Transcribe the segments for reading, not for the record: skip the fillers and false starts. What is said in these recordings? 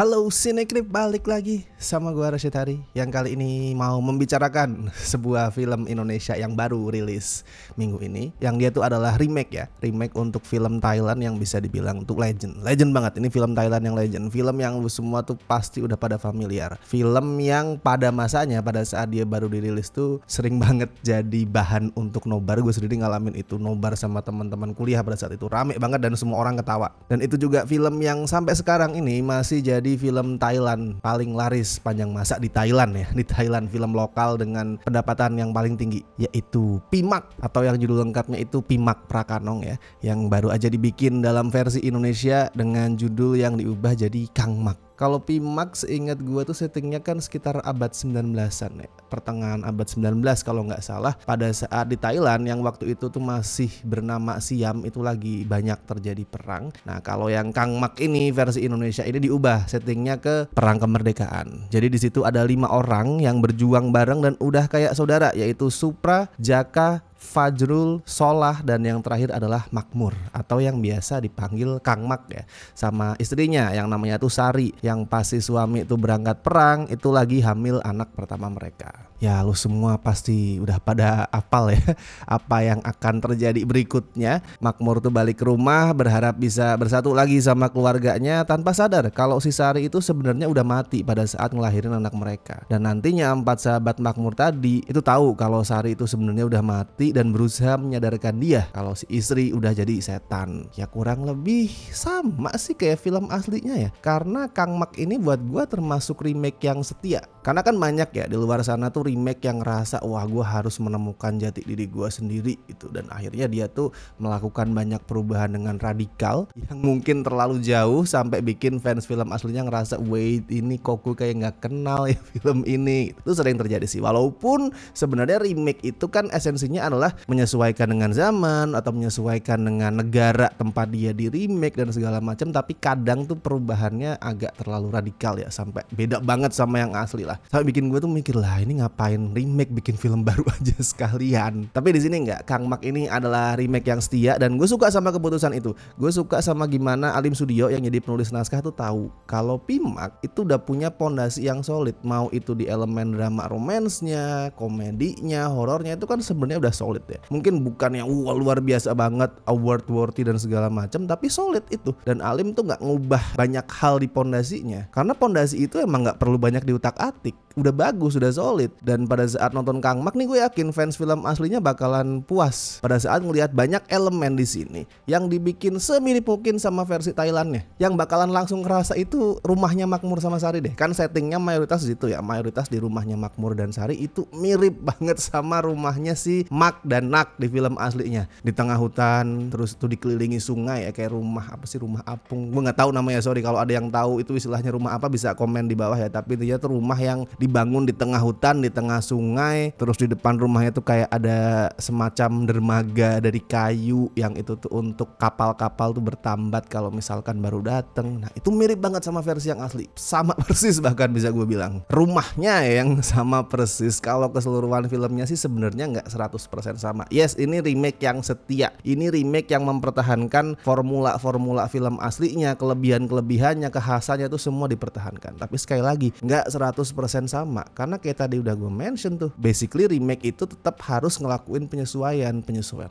Halo Sinekrip, balik lagi sama gua Rashid Hari yang kali ini mau membicarakan sebuah film Indonesia yang baru rilis minggu ini. Yang dia tuh adalah remake ya, remake untuk film Thailand yang bisa dibilang tuh legend banget. Ini film Thailand yang legend, film yang lu semua tuh pasti udah pada familiar. Film yang pada masanya, pada saat dia baru dirilis tuh sering banget jadi bahan untuk nobar. Gue sendiri ngalamin itu, nobar sama teman-teman kuliah pada saat itu, rame banget dan semua orang ketawa. Dan itu juga film yang sampai sekarang ini masih jadi film Thailand paling laris panjang masa di Thailand ya. Di Thailand film lokal dengan pendapatan yang paling tinggi, yaitu Pimak, atau yang judul lengkapnya itu Pimak Prakanong ya, yang baru aja dibikin dalam versi Indonesia dengan judul yang diubah jadi Kang Mak. Kalau Pimak seingat gue tuh settingnya kan sekitar abad 19-an ya, pertengahan abad 19 kalau nggak salah, pada saat di Thailand yang waktu itu tuh masih bernama Siam itu lagi banyak terjadi perang. Nah kalau yang Kang Mak ini versi Indonesia ini diubah settingnya ke perang kemerdekaan. Jadi di situ ada 5 orang yang berjuang bareng dan udah kayak saudara, yaitu Supra, Jaka, Fajrul, Solah, dan yang terakhir adalah Makmur atau yang biasa dipanggil Kang Mak ya, sama istrinya yang namanya tuh Sari, yang pas si suami itu berangkat perang itu lagi hamil anak pertama mereka. Ya lu semua pasti udah pada apal ya apa yang akan terjadi berikutnya. Makmur tuh balik ke rumah berharap bisa bersatu lagi sama keluarganya tanpa sadar kalau si Sari itu sebenarnya udah mati pada saat ngelahirin anak mereka. Dan nantinya 4 sahabat Makmur tadi itu tahu kalau Sari itu sebenarnya udah mati dan berusaha menyadarkan dia kalau si istri udah jadi setan. Ya kurang lebih sama sih kayak film aslinya ya. Karena Kang Mak ini buat gua termasuk remake yang setia. Karena kan banyak ya di luar sana tuh remake yang ngerasa wah gue harus menemukan jati diri gue sendiri itu, dan akhirnya dia tuh melakukan banyak perubahan dengan radikal yang mungkin terlalu jauh sampai bikin fans film aslinya ngerasa wait ini kok gue kayak nggak kenal ya film ini. Itu sering terjadi sih, walaupun sebenarnya remake itu kan esensinya adalah menyesuaikan dengan zaman atau menyesuaikan dengan negara tempat dia di remake dan segala macam, tapi kadang tuh perubahannya agak terlalu radikal ya, sampai beda banget sama yang asli lah. Sampai bikin gue tuh mikir lah ini ngapain remake, bikin film baru aja sekalian. Tapi di sini enggak, Kang Mak ini adalah remake yang setia dan gue suka sama keputusan itu. Gue suka sama gimana Alim Sudio yang jadi penulis naskah tuh tahu kalau Pimak itu udah punya pondasi yang solid, mau itu di elemen drama romansnya, komedinya, horornya itu kan sebenarnya udah solid ya. Mungkin bukan yang luar biasa banget, award worthy dan segala macam, tapi solid itu. Dan Alim tuh nggak ngubah banyak hal di pondasinya, karena pondasi itu emang nggak perlu banyak diutak-atik. Udah bagus, udah solid. Dan pada saat nonton Kang Mak nih gue yakin fans film aslinya bakalan puas pada saat ngelihat banyak elemen di sini yang dibikin semirip mungkin sama versi Thailandnya. Yang bakalan langsung ngerasa itu rumahnya Makmur sama Sari deh. Kan settingnya mayoritas di situ ya, mayoritas di rumahnya Makmur dan Sari itu mirip banget sama rumahnya si Mak dan Nak di film aslinya. Di tengah hutan, terus itu dikelilingi sungai ya, kayak rumah apa sih, rumah apung. Gue nggak tahu namanya, sorry kalau ada yang tahu itu istilahnya rumah apa bisa komen di bawah ya. Tapi dia tuh rumah yang dibangun di tengah hutan, di tengah sungai, terus di depan rumahnya tuh kayak ada semacam dermaga dari kayu yang itu tuh untuk kapal-kapal tuh bertambat kalau misalkan baru dateng. Nah itu mirip banget sama versi yang asli, sama persis bahkan bisa gue bilang. Rumahnya yang sama persis. Kalau keseluruhan filmnya sih sebenarnya nggak 100% sama. Yes, ini remake yang setia, ini remake yang mempertahankan formula-formula film aslinya, kelebihan-kelebihannya, kekhasannya tuh semua dipertahankan. Tapi sekali lagi nggak 100% sama, karena kayak tadi udah gue mention tuh, basically remake itu tetap harus ngelakuin penyesuaian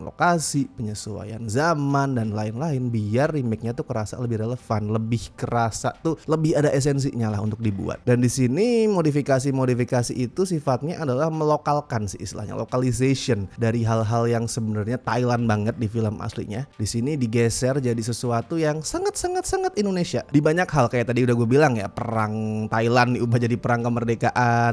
lokasi, penyesuaian zaman dan lain-lain biar remake-nya tuh kerasa lebih relevan, lebih kerasa tuh lebih ada esensinya lah untuk dibuat. Dan di sini modifikasi itu sifatnya adalah melokalkan sih, istilahnya localization dari hal-hal yang sebenarnya Thailand banget di film aslinya. Di sini digeser jadi sesuatu yang sangat Indonesia. Di banyak hal kayak tadi udah gue bilang ya, perang Thailand diubah jadi perang kemerdekaan.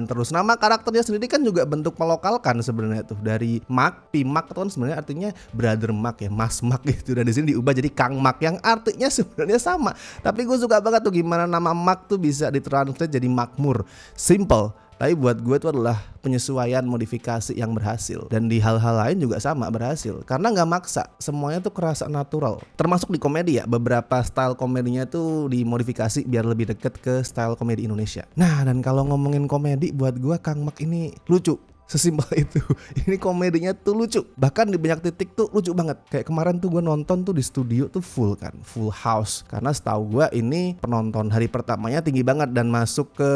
Terus nama karakternya sendiri kan juga bentuk melokalkan sebenarnya tuh, dari Mak, Pimak itu kan sebenarnya artinya brother Mak ya, Mas Mak gitu. Dan di sini diubah jadi Kang Mak yang artinya sebenarnya sama. Tapi gue suka banget tuh gimana nama Mak tuh bisa ditranslate jadi Makmur. Simple. Tapi buat gue itu adalah penyesuaian modifikasi yang berhasil. Dan di hal-hal lain juga sama berhasil, karena nggak maksa, semuanya tuh kerasa natural. Termasuk di komedi ya, beberapa style komedinya tuh dimodifikasi biar lebih deket ke style komedi Indonesia. Nah dan kalau ngomongin komedi, buat gue Kang Mak ini lucu. Sesimpel itu. Ini komedinya tuh lucu. Bahkan di banyak titik tuh lucu banget. Kayak kemarin tuh gue nonton tuh di studio tuh full kan, full house. Karena setahu gue ini penonton hari pertamanya tinggi banget dan masuk ke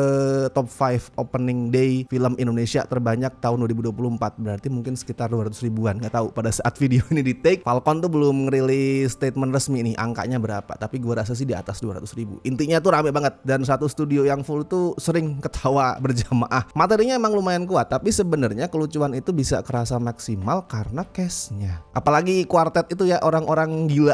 top 5 opening day film Indonesia terbanyak tahun 2024. Berarti mungkin sekitar 200 ribuan. Gak tahu pada saat video ini di take. Falcon tuh belum ngerilis statement resmi nih angkanya berapa. Tapi gue rasa sih di atas 200 ribu. Intinya tuh rame banget. Dan satu studio yang full tuh sering ketawa berjamaah. Materinya emang lumayan kuat. Tapi sebenarnya kelucuan itu bisa kerasa maksimal karena cast-nya. Apalagi kuartet itu ya, orang-orang gila,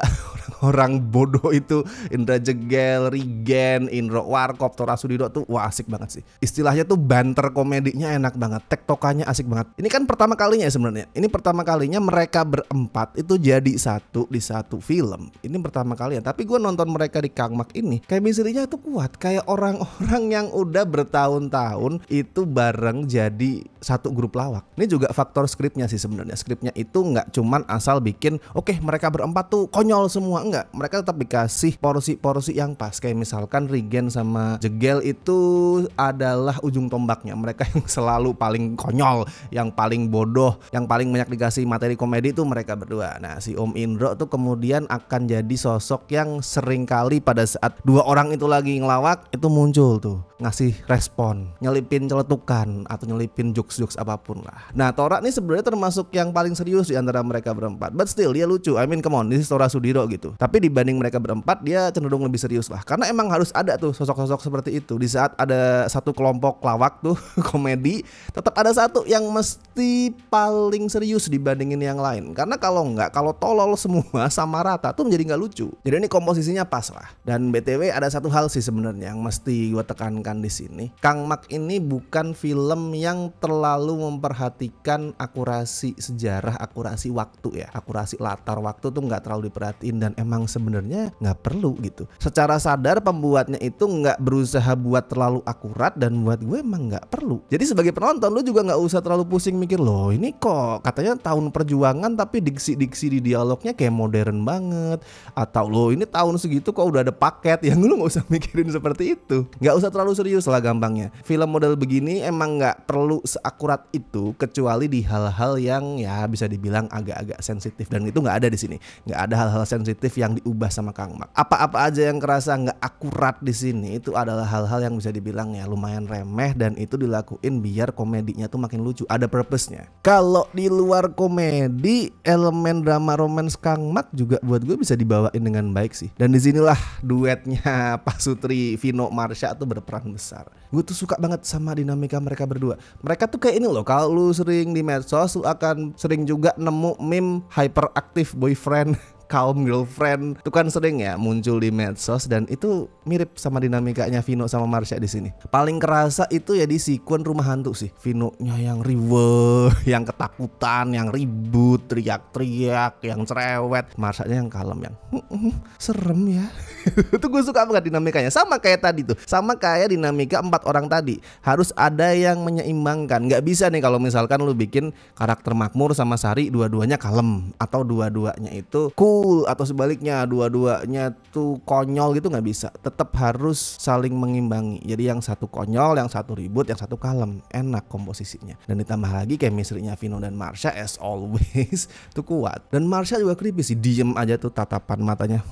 orang-orang bodoh itu, Indra Jegel, Rigen, Indro Warkop, Tora Sudiro tuh wah asik banget sih. Istilahnya tuh banter komedinya enak banget, tektokannya asik banget. Ini kan pertama kalinya ya sebenarnya. Ini pertama kalinya mereka berempat itu jadi satu di satu film. Ini pertama kalinya. Tapi gue nonton mereka di Kangmak ini, chemistry-nya tuh kuat. Kayak orang-orang yang udah bertahun-tahun itu bareng jadi satu grup lawak. Ini juga faktor skripnya sih sebenarnya. Skripnya itu nggak cuman asal bikin oke, mereka berempat tuh konyol semua, enggak. Mereka tetap dikasih porsi-porsi yang pas. Kayak misalkan Rigen sama Jegel itu adalah ujung tombaknya. Mereka yang selalu paling konyol, yang paling bodoh, yang paling banyak dikasih materi komedi itu mereka berdua. Nah, si Om Indro tuh kemudian akan jadi sosok yang sering kali pada saat dua orang itu lagi ngelawak itu muncul tuh, ngasih respon, nyelipin celetukan atau nyelipin jokes apapun lah. Nah, Tora nih sebenarnya termasuk yang paling serius di antara mereka berempat. But still dia lucu. I mean come on, this is Tora Sudiro gitu. Tapi dibanding mereka berempat dia cenderung lebih serius lah. Karena emang harus ada tuh sosok-sosok seperti itu. Di saat ada satu kelompok lawak tuh komedi, tetap ada satu yang mesti paling serius dibandingin yang lain. Karena kalau enggak, kalau tolol semua sama rata tuh menjadi nggak lucu. Jadi ini komposisinya pas lah. Dan BTW ada satu hal sih sebenarnya yang mesti gue tekankan di sini. Kangmak ini bukan film yang terlalu memperhatikan akurasi sejarah, akurasi waktu ya, akurasi latar waktu tuh nggak terlalu diperhatiin dan emang sebenarnya nggak perlu gitu. Secara sadar pembuatnya itu nggak berusaha buat terlalu akurat dan buat gue emang nggak perlu. Jadi sebagai penonton lu juga nggak usah terlalu pusing mikir loh ini kok katanya tahun perjuangan tapi diksi-diksi di dialognya kayak modern banget, atau loh ini tahun segitu kok udah ada paket, yang lu nggak usah mikirin seperti itu. Nggak usah terlalu serius lah gampangnya. Film model begini emang nggak perlu seakurat itu kecuali di hal-hal yang ya bisa dibilang agak-agak sensitif, dan itu nggak ada di sini. Nggak ada hal-hal sensitif yang diubah sama Kang Mak. Apa-apa aja yang kerasa nggak akurat di sini itu adalah hal-hal yang bisa dibilang ya lumayan remeh, dan itu dilakuin biar komedinya tuh makin lucu. Ada purpose-nya. Kalau di luar komedi, elemen drama romance Kang Mak juga buat gue bisa dibawain dengan baik sih. Dan disinilah duetnya Pak Sutri, Vino, Marsha tuh berperan besar. Gue tuh suka banget sama dinamika mereka berdua. Mereka tuh kayak ini loh, kalau lu sering di medsos lu akan sering juga nemu meme hyperactive boyfriend kaum girlfriend itu kan sering ya muncul di medsos, dan itu mirip sama dinamikanya Vino sama Marsha di sini. Paling kerasa itu ya di sekuen rumah hantu sih. Vino-nya yang riweh, yang ketakutan, yang ribut, teriak-teriak, yang cerewet. Marsha-nya yang kalem, yang serem ya. Itu gue suka banget dinamikanya. Sama kayak tadi tuh, sama kayak dinamika 4 orang tadi. Harus ada yang menyeimbangkan. Gak bisa nih kalau misalkan lu bikin karakter Makmur sama Sari dua-duanya kalem, atau dua-duanya itu cool, atau sebaliknya dua-duanya tuh konyol gitu, nggak bisa. Tetap harus saling mengimbangi. Jadi yang satu konyol, yang satu ribut, yang satu kalem. Enak komposisinya. Dan ditambah lagi chemistry-nya Vino dan Marsha as always tuh kuat. Dan Marsha juga creepy sih, diem aja tuh tatapan matanya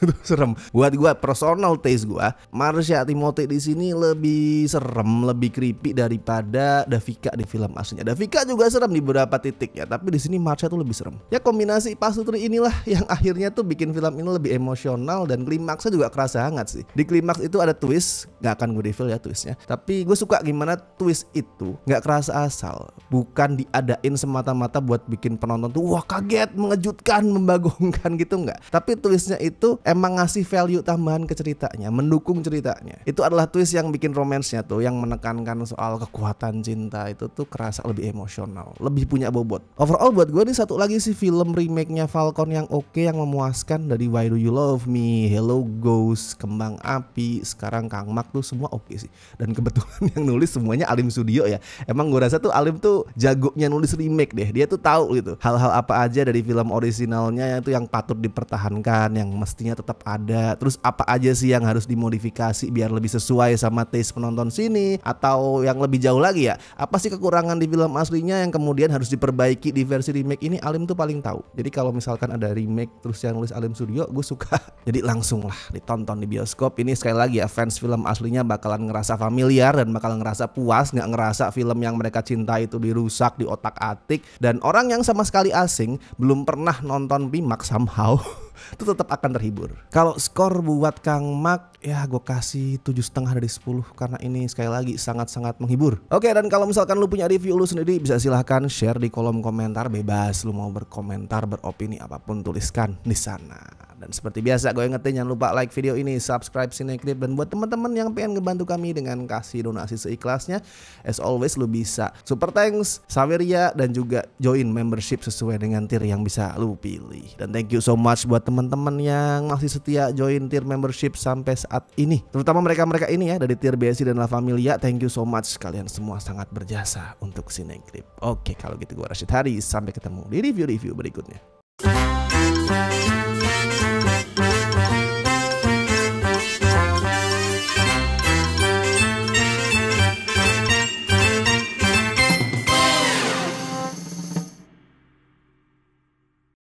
tuh serem. Buat gue personal taste gue, Marsha Timothy di sini lebih serem, lebih creepy daripada Davika di film aslinya. Davika juga serem di beberapa titik ya, tapi di sini Marsha tuh lebih serem. Ya kombinasi Pak Sutri inilah yang akhirnya tuh bikin film ini lebih emosional, dan klimaksnya juga kerasa hangat sih. Di klimaks itu ada twist, gak akan gue reveal ya twistnya, tapi gue suka gimana twist itu gak kerasa asal, bukan diadain semata-mata buat bikin penonton tuh wah kaget, mengejutkan, membagongkan gitu, enggak. Tapi twistnya itu emang ngasih value tambahan ke ceritanya, mendukung ceritanya. Itu adalah twist yang bikin romansnya tuh, yang menekankan soal kekuatan cinta itu tuh kerasa lebih emosional, lebih punya bobot. Overall buat gue ini satu lagi sih film remake-nya Falcon yang oke. oke yang memuaskan dari Why Do You Love Me, Hello Ghost, Kembang Api, sekarang Kang Mak tuh semua oke sih. Dan kebetulan yang nulis semuanya Alim Studio ya. Emang gue rasa tuh Alim tuh jagonya nulis remake deh. Dia tuh tahu gitu hal-hal apa aja dari film originalnya itu yang patut dipertahankan, yang mestinya tetap ada. Terus apa aja sih yang harus dimodifikasi biar lebih sesuai sama taste penonton sini, atau yang lebih jauh lagi ya, apa sih kekurangan di film aslinya yang kemudian harus diperbaiki di versi remake ini. Alim tuh paling tahu. Jadi kalau misalkan ada remake terus yang nulis Alim Studio, gue suka. Jadi langsung lah ditonton di bioskop. Ini sekali lagi ya, fans film aslinya bakalan ngerasa familiar dan bakalan ngerasa puas, nggak ngerasa film yang mereka cinta itu dirusak, di otak-atik. Dan orang yang sama sekali asing, belum pernah nonton Pimak somehow itu tetap akan terhibur. Kalau skor buat Kang Mak, ya gue kasih 7,5 dari 10 karena ini sekali lagi sangat-sangat menghibur. Oke, dan kalau misalkan lu punya review lu sendiri, bisa silahkan share di kolom komentar. Bebas lu mau berkomentar, beropini apapun, tuliskan di sana. Dan seperti biasa gue ingetin, jangan lupa like video ini, subscribe Cinecrip, dan buat teman-teman yang pengen ngebantu kami dengan kasih donasi seikhlasnya, as always lu bisa super thanks, Saweria, dan juga join membership sesuai dengan tier yang bisa lu pilih. Dan thank you so much buat teman-teman yang masih setia join tier membership sampai saat ini, terutama mereka-mereka ini ya dari tier BSI dan La Familia. Thank you so much, kalian semua sangat berjasa untuk Cinecrip. Oke, kalau gitu gue Rashid Hari, sampai ketemu di review-review berikutnya.